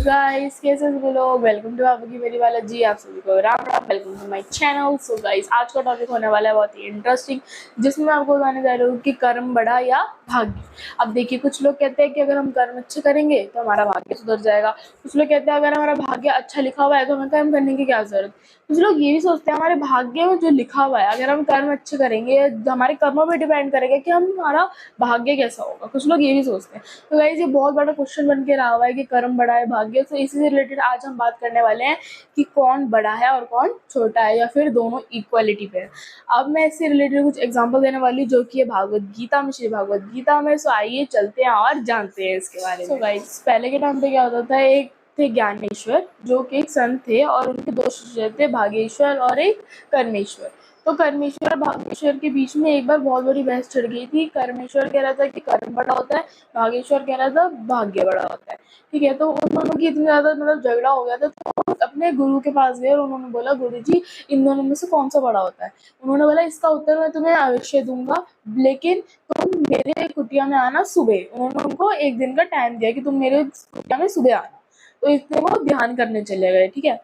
Guys कैसे हैं लोग। वेलकम टू आपकी मेरी वाला जी। आप सभी को Ram Ram. Welcome to my channel. So guys आज का टॉपिक होने वाला है बहुत ही इंटरेस्टिंग, जिसमें मैं आपको बताने जा रही हूँ कि कर्म बड़ा या भाग्य। अब देखिए, कुछ लोग कहते हैं कि अगर हम कर्म अच्छे करेंगे तो हमारा भाग्य सुधर जाएगा। कुछ लोग कहते हैं अगर हमारा भाग्य अच्छा लिखा हुआ है तो हमें कर्म करने की क्या जरूरत। कुछ लोग ये भी सोचते हैं हमारे भाग्य में जो लिखा हुआ है, अगर हम कर्म अच्छे करेंगे, हमारे कर्मों पर डिपेंड करेगा कि हमारा भाग्य कैसा होगा। कुछ लोग ये भी सोचते हैं। तो गाइस ये बहुत बड़ा क्वेश्चन बन के रहा हुआ है कि कर्म बड़ा है भाग्य। तो इसी से रिलेटेड आज हम बात करने वाले हैं कि कौन बड़ा है और कौन छोटा है, या फिर दोनों इक्वालिटी पे है। अब मैं इससे रिलेटेड कुछ एग्जांपल देने वाली जो कि है भागवत गीता में, श्री भागवत गीता में। सो आइए चलते हैं और जानते हैं इसके बारे में। सो गाइस पहले के टाइम पे क्या होता था, एक थे ज्ञानेश्वर जो कि एक संत थे, और उनके दो शिष्य थे, भागेश्वर और एक कर्मेश्वर। तो कर्मेश्वर और भागेश्वर के बीच में एक बार बहुत बड़ी बहस छिड़ गई थी। कर्मेश्वर कह रहा था कि कर्म बड़ा होता है, भागेश्वर कह रहा था भाग्य बड़ा होता है। ठीक है, तो उन दोनों की इतनी ज्यादा झगड़ा हो गया था, तो अपने गुरु के पास गए और उन्होंने बोला, गुरु जी इन दोनों में से कौन सा बड़ा होता है। उन्होंने बोला, इसका उत्तर मैं तुम्हें अवश्य दूंगा, लेकिन तुम मेरे कुटिया में आना सुबह। उन्होंने उनको एक दिन का टाइम दिया कि तुम मेरे कुटिया में सुबह आना। तो इसलिए वो ध्यान करने चले गए। ठीक है,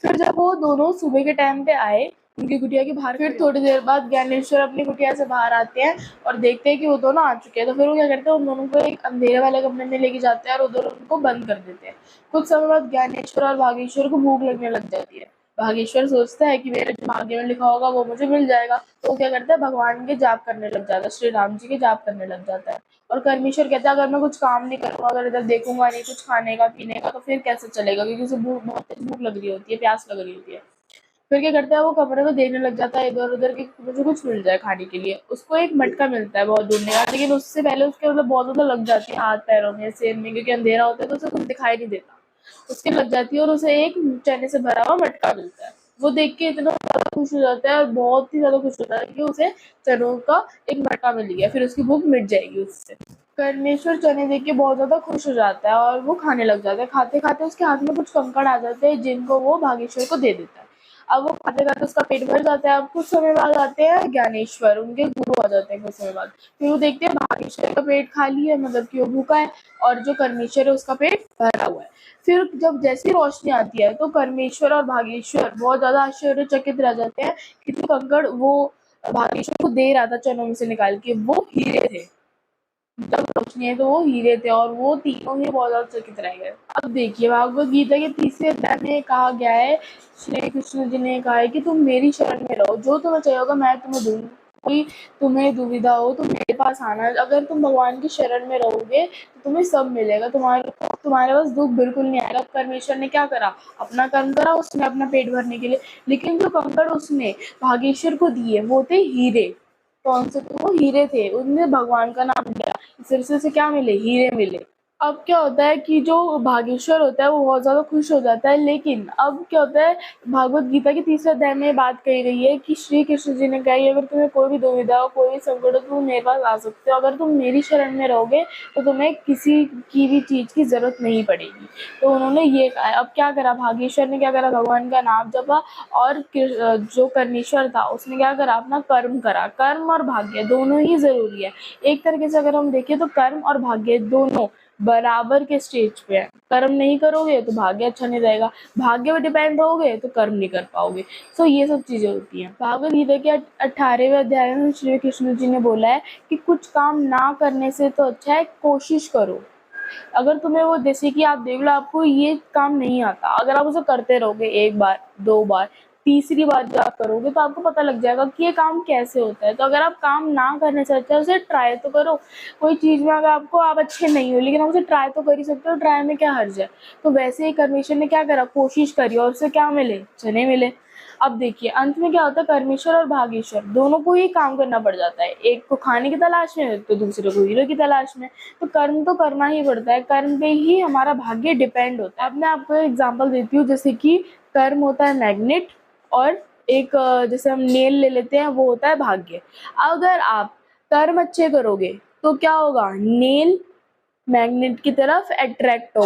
फिर जब वो दोनों सुबह के टाइम पे आए उनकी कुटिया के बाहर, फिर थोड़ी देर बाद ज्ञानेश्वर अपनी कुटिया से बाहर आते हैं और देखते हैं कि वो दोनों आ चुके हैं। तो फिर वो क्या करते हैं, उन दोनों को एक अंधेरे वाले कमरे में लेके जाते हैं और उधर उनको बंद कर देते हैं। कुछ समय बाद ज्ञानेश्वर और भागेश्वर को भूख लगने लग जाती है। भागेश्वर सोचता है कि मेरे जो भाग्य में लिखा होगा वो मुझे मिल जाएगा। तो वो क्या करता है, भगवान के जाप करने लग जाता है, श्री राम जी के जाप करने लग जाता है। और कर्मेश्वर कहता है अगर मैं कुछ काम नहीं करूंगा, अगर इधर देखूंगा नहीं कुछ खाने का पीने का, तो फिर कैसे चलेगा, क्योंकि उसे बहुत तेज भूख लग रही होती है, प्यास लग रही होती है। फिर क्या करता है, वो कमरे में देखने लग जाता है इधर उधर कि मुझे कुछ मिल जाए खाने के लिए। उसको एक मटका मिलता है बहुत ढूंढने का, लेकिन उससे पहले उसके बहुत ज्यादा लग जाती है हाथ पैरों में, सिर में, क्योंकि अंधेरा होता है तो उसे कुछ दिखाई नहीं देता। उसके लग जाती है और उसे एक चने से भरा हुआ मटका मिलता है। वो देख के इतना ज्यादा खुश हो जाता है और बहुत ही ज्यादा खुश होता है कि उसे चनों का एक मटका मिल गया, फिर उसकी भूख मिट जाएगी उससे। परमेश्वर चने देख के बहुत ज्यादा खुश हो जाता है और वो खाने लग जाता है। खाते खाते उसके हाथ में कुछ कंकड़ आ जाते हैं, जिनको वो भागेश्वर को दे देता है। अब वो खाते खाते उसका पेट भर जाता है। अब कुछ समय बाद आते हैं ज्ञानेश्वर, उनके गुरु आ जाते हैं कुछ समय बाद। फिर वो देखते हैं भागेश्वर का पेट खाली है, मतलब कि वो भूखा है, और जो कर्मेश्वर है उसका पेट भरा हुआ है। फिर जब जैसी रोशनी आती है तो कर्मेश्वर और भागेश्वर बहुत ज्यादा आश्चर्यचकित रह जाते हैं कि जो कंकड़ वो भागेश्वर को दे रहा था चनों में से निकाल के, वो हीरे थे। जब रोशनी है तो वो हीरे थे, और वो तीनों ही बहुत ज्यादा चकित रह गए। अब देखिए, भागवत गीता के तीसरे अध्याय में कहा गया है, श्री कृष्ण जी ने कहा है कि तुम मेरी शरण में रहो, जो तुम्हें चाहिए होगा मैं तुम्हें दूंगा। कोई तुम्हें दुविधा हो तो मेरे पास आना। अगर तुम भगवान की शरण में रहोगे तो तुम्हें सब मिलेगा, तुम्हारे पास दुख बिल्कुल नहीं आएगा। परमेश्वर ने क्या करा, अपना कर्म करा उसने अपना पेट भरने के लिए, लेकिन जो कंकड़ उसने भागेश्वर को दिए वो थे हीरे। कौन से थे वो, हीरे थे। उनने भगवान का नाम लिया, सिरसे से क्या मिले, हीरे मिले। अब क्या होता है कि जो भागेश्वर होता है वो बहुत ज्यादा खुश हो जाता है, लेकिन अब क्या होता है, भागवत गीता के तीसरे अध्याय में बात कही गई है कि श्री कृष्ण जी ने कहा है अगर तुम्हें कोई भी दुविधा हो, कोई भी संकट हो, तुम मेरे पास आ सकते हो। अगर तुम मेरी शरण में रहोगे तो तुम्हें किसी की भी चीज की जरूरत नहीं पड़ेगी। तो उन्होंने ये कहा। अब क्या करा भागेश्वर ने, क्या करा, भगवान का नाम जपा, और जो कर्मेश्वर था उसने क्या करा, अपना कर्म करा। कर्म और भाग्य दोनों ही जरूरी है। एक तरीके से अगर हम देखें तो कर्म और भाग्य दोनों बराबर के स्टेज पे है। कर्म नहीं करोगे तो भाग्य अच्छा नहीं रहेगा, भाग्य पे डिपेंड रहोगे तो कर्म नहीं कर पाओगे। सो ये सब चीजें होती हैं। भागवत गीता के 18वें अध्याय में श्री कृष्ण जी ने बोला है कि कुछ काम ना करने से तो अच्छा है कोशिश करो। अगर तुम्हें वो, जैसे कि आप देख लो आपको ये काम नहीं आता, अगर आप उसे करते रहोगे एक बार, दो बार, तीसरी बार जब आप करोगे तो आपको पता लग जाएगा कि ये काम कैसे होता है। तो अगर आप काम ना करने से अच्छा है उसे ट्राई तो करो। कोई चीज में अगर आपको, आप अच्छे नहीं हो लेकिन आप उसे ट्राई तो कर ही सकते हो, ट्राई में क्या हर्ज है। तो वैसे ही परमेश्वर ने क्या करा, कोशिश करी और उसे क्या मिले, चने मिले। अब देखिए अंत में क्या होता है, परमेश्वर और भागेश्वर दोनों को ही काम करना पड़ जाता है, एक को खाने की तलाश में तो दूसरे को हीरो की तलाश में। तो कर्म तो करना ही पड़ता है, कर्म पे ही हमारा भाग्य डिपेंड होता है। अब मैं आपको एग्जांपल देती हूँ, जैसे कि कर्म होता है मैग्नेट, और एक जैसे हम नेल ले लेते हैं वो होता है भाग्य। अगर आप कर्म अच्छे करोगे तो क्या होगा, नेल मैग्नेट की तरफ अट्रैक्ट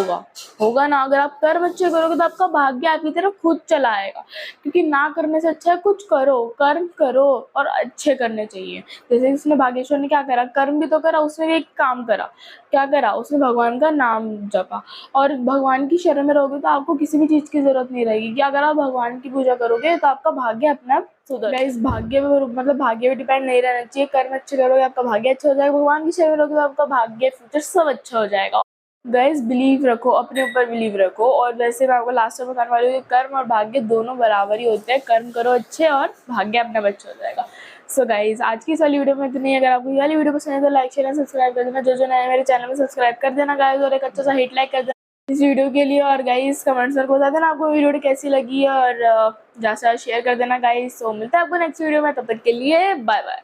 होगा ना। अगर आप कर्म अच्छे करोगे तो आपका भाग्य आपकी तरफ खुद चला आएगा, क्योंकि ना करने से अच्छा है कुछ करो, कर्म करो और अच्छे करने चाहिए। जैसे इसने भाग्येश्वर ने क्या करा, कर्म भी तो करा, उसने भी एक काम करा, क्या करा, उसने भगवान का नाम जपा। और भगवान की शरण में रहोगे तो आपको किसी भी चीज की जरूरत नहीं रहेगी, कि अगर आप भगवान की पूजा करोगे तो आपका भाग्य अपने आप सुधर। गाइस भाग्य में मतलब भाग्य पे डिपेंड नहीं रहना चाहिए। कर्म अच्छे करोगे आपका भाग्य अच्छा हो जाएगा, भगवान की शरण में रहोगे तो आपका भाग्य फ्यूचर सब अच्छा हो जाएगा। गाइस बिलीव रखो, अपने ऊपर बिलीव रखो। और वैसे मैं आपको लास्ट में बताने वाली हूँ, कर्म और भाग्य दोनों बराबर ही होते हैं। कर्म करो अच्छे और भाग्य अपना अच्छा हो जाएगा। सो गाइस आज की इस वाली वीडियो में इतनी। अगर आपको ये वाली वीडियो पसंद है तो लाइक शेयर एंड सब्सक्राइब कर देना। जो नए मेरे चैनल में सब्सक्राइब कर देना गाइस, और एक अच्छा सा हिट लाइक कर देना इस वीडियो के लिए। और गाइस कमेंट्स में बता देना आपको वीडियो कैसी लगी, और ज़्यादा से ज़्यादा शेयर कर देना गाइस। सो मिलता है आपको नेक्स्ट वीडियो में, तब तक के लिए बाय बाय।